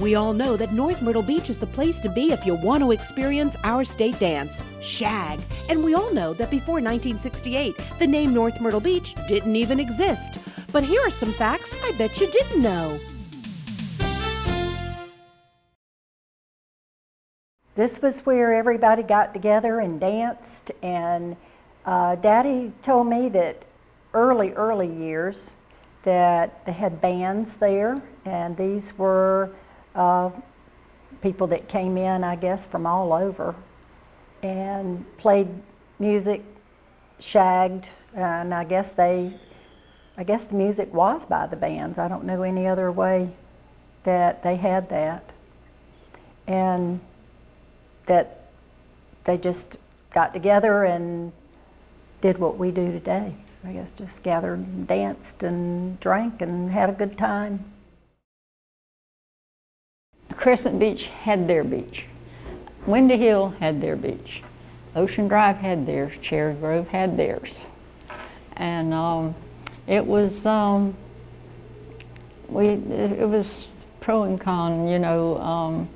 We all know that North Myrtle Beach is the place to be if you want to experience our state dance, shag. And we all know that before 1968, the name North Myrtle Beach didn't even exist. But here are some facts I bet you didn't know. This was where everybody got together and danced, and Daddy told me that early years that they had bands there, and these were people that came in, I guess, from all over and played music, shagged, and I guess the music was by the bands. I don't know any other way that they had that. And that they just got together and did what we do today. I guess just gathered and danced and drank and had a good time. Crescent Beach had their beach. Windy Hill had their beach. Ocean Drive had theirs. Cherry Grove had theirs. And it was pro and con, you know.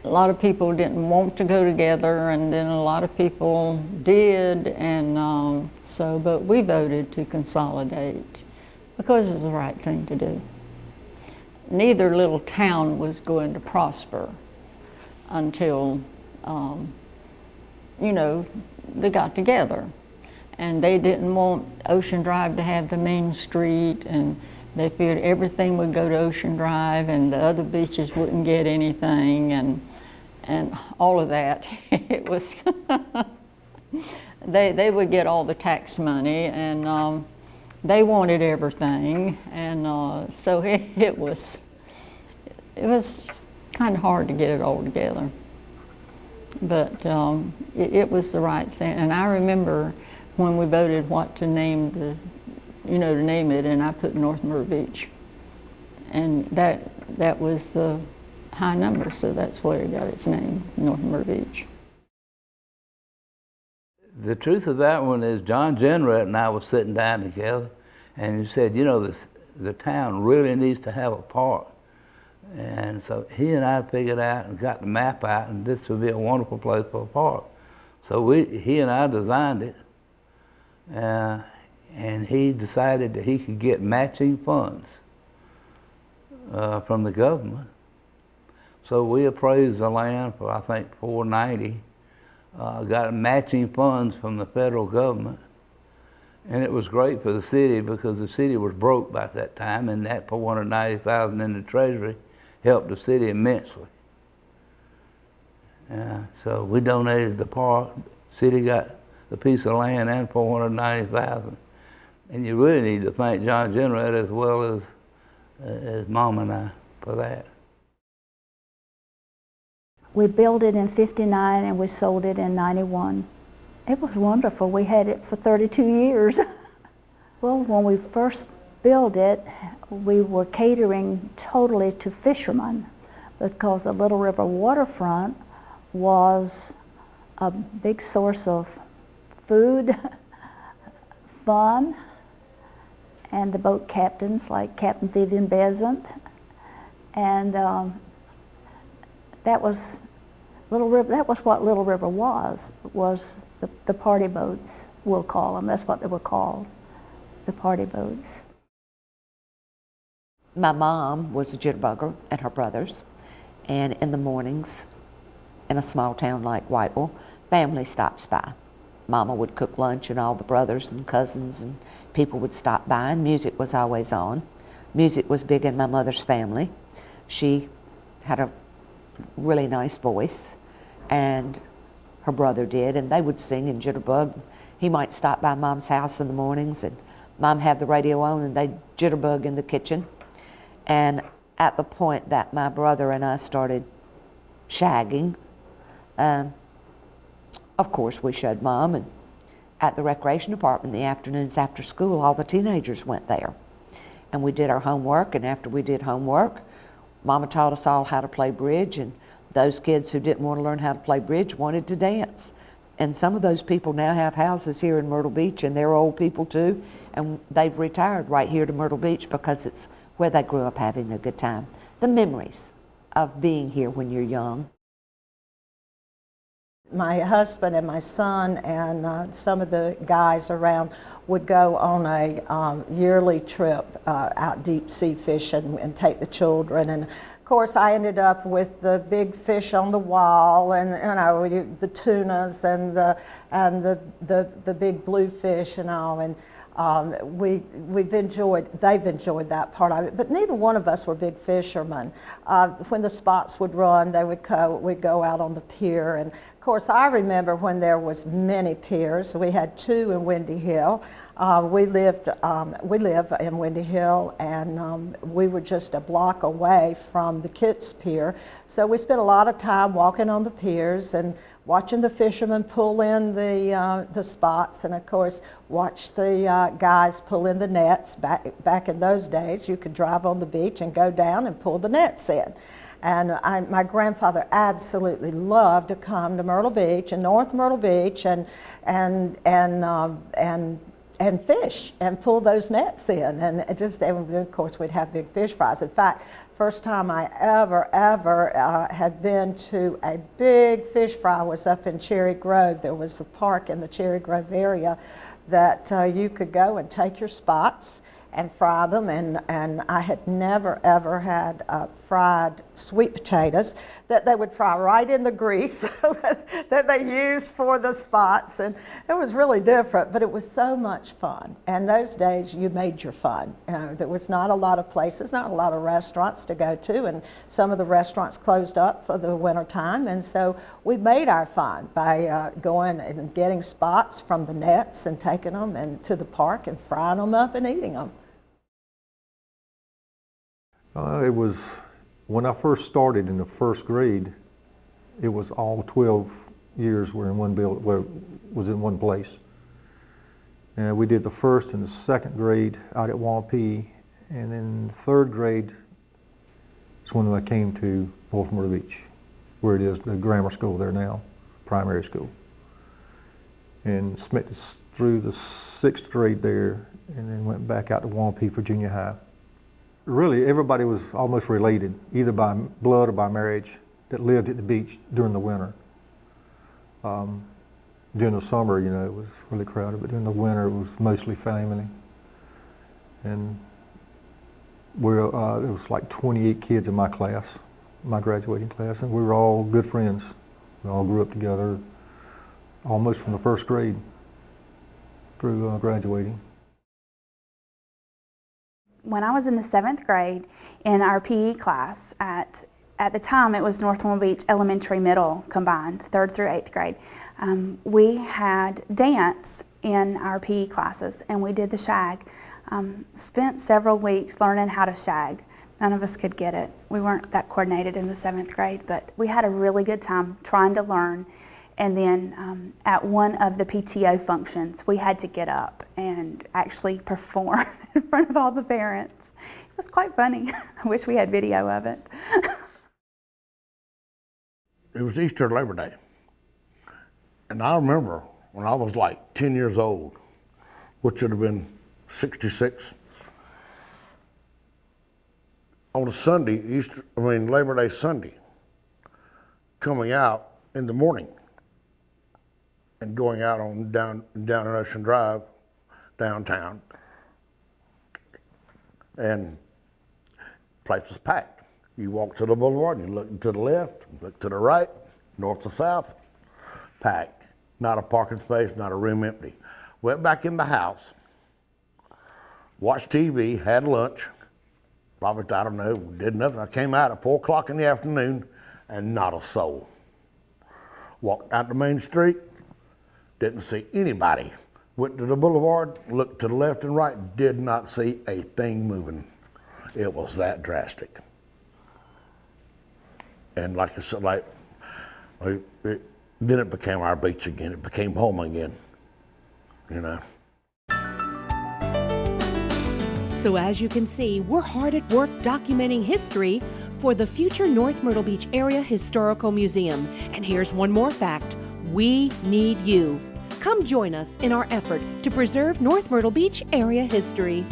A lot of people didn't want to go together, and then a lot of people did, and but we voted to consolidate because it was the right thing to do. Neither little town was going to prosper until, you know, they got together. And they didn't want Ocean Drive to have the main street, and they figured everything would go to Ocean Drive and the other beaches wouldn't get anything, and all of that. It was, they would get all the tax money, and they wanted everything, and so it was kind of hard to get it all together. But it was the right thing, and I remember when we voted what to name to name it, and I put North Myrtle Beach, and that was the high number, so that's where it got its name, North Myrtle Beach. The truth of that one is John Jenrette and I was sitting down together, and he said, you know, the town really needs to have a park. And so he and I figured out and got the map out, and this would be a wonderful place for a park. So he and I designed it, and he decided that he could get matching funds from the government. So we appraised the land for, I think, $490, got matching funds from the federal government, and it was great for the city because the city was broke by that time, and that $490,000 in the treasury helped the city immensely. So we donated the park. The city got the piece of land and $490,000, and you really need to thank John Jenrette as well as Mom and I for that. We built it in '59 and we sold it in '91. It was wonderful. We had it for 32 years. Well, when we first built it, we were catering totally to fishermen because the Little River waterfront was a big source of food, fun, and the boat captains like Captain Vivian Besant, and that was Little River. That was what Little River was the party boats, we'll call them. That's what they were called, the party boats. My mom was a jitterbugger and her brothers, and in the mornings, in a small town like Whiteville, family stops by. Mama would cook lunch, and all the brothers and cousins and people would stop by, and music was always on. Music was big in my mother's family. She had a really nice voice, and her brother did, and they would sing and jitterbug. He might stop by Mom's house in the mornings, and Mom had the radio on, and they'd jitterbug in the kitchen. And at the point that my brother and I started shagging, of course we showed Mom, and at the recreation department in the afternoons after school, all the teenagers went there. And we did our homework, and after we did homework, Mama taught us all how to play bridge, and those kids who didn't want to learn how to play bridge wanted to dance. And some of those people now have houses here in Myrtle Beach, and they're old people too, and they've retired right here to Myrtle Beach because it's where they grew up having a good time. The memories of being here when you're young. My husband and my son and some of the guys around would go on a yearly trip out deep sea fishing and take the children. And of course, I ended up with the big fish on the wall, and the tunas and the big bluefish and all. And they've enjoyed that part of it, but neither one of us were big fishermen. When the spots would run, we'd go out on the pier, and of course I remember when there was many piers. We had two in Windy Hill. We live in Windy Hill, and we were just a block away from the Kitts Pier, so we spent a lot of time walking on the piers and watching the fishermen pull in the spots, and of course watch the guys pull in the nets. Back in those days, you could drive on the beach and go down and pull the nets in. And my grandfather absolutely loved to come to Myrtle Beach and North Myrtle Beach and fish and pull those nets in, and of course we'd have big fish fries. In fact, first time I ever had been to a big fish fry was up in Cherry Grove. There was a park in the Cherry Grove area that you could go and take your spots and fry them, and I had never ever had fried sweet potatoes that they would fry right in the grease that they used for the spots, and it was really different, but it was so much fun. And those days you made your fun. There was not a lot of places, not a lot of restaurants to go to, and some of the restaurants closed up for the winter time, and so we made our fun by going and getting spots from the nets and taking them and to the park and frying them up and eating them. It was when I first started in the first grade. It was all 12 years were in one was in one place. And we did the first and the second grade out at Walt P, and then third grade is when I came to North Myrtle Beach, where it is the grammar school there now, primary school. And spent through the sixth grade there, and then went back out to Walt P for junior high. Really, everybody was almost related, either by blood or by marriage, that lived at the beach during the winter. During the summer, it was really crowded, but during the winter, it was mostly family. And there was like 28 kids in my class, my graduating class, and we were all good friends. We all grew up together almost from the first grade through graduating. When I was in the 7th grade in our PE class, at the time it was North Myrtle Beach Elementary Middle combined, 3rd through 8th grade, we had dance in our PE classes, and we did the shag. Spent several weeks learning how to shag. None of us could get it. We weren't that coordinated in the 7th grade, but we had a really good time trying to learn. And then at one of the PTO functions, we had to get up and actually perform in front of all the parents. It was quite funny. I wish we had video of it. It was Easter Labor Day. And I remember when I was like 10 years old, which would have been 66, on a Sunday, Labor Day Sunday, coming out in the morning and going out on down in Ocean Drive, downtown, and the place was packed. You walk to the boulevard and you look to the left, look to the right, north to south, packed. Not a parking space, not a room empty. Went back in the house, watched TV, had lunch, probably, I don't know, did nothing. I came out at 4 o'clock in the afternoon and not a soul. Walked out the main street, didn't see anybody. Went to the boulevard, looked to the left and right, did not see a thing moving. It was that drastic. And like I said, then it became our beach again. It became home again, So as you can see, we're hard at work documenting history for the future North Myrtle Beach Area Historical Museum. And here's one more fact. We need you. Come join us in our effort to preserve North Myrtle Beach area history.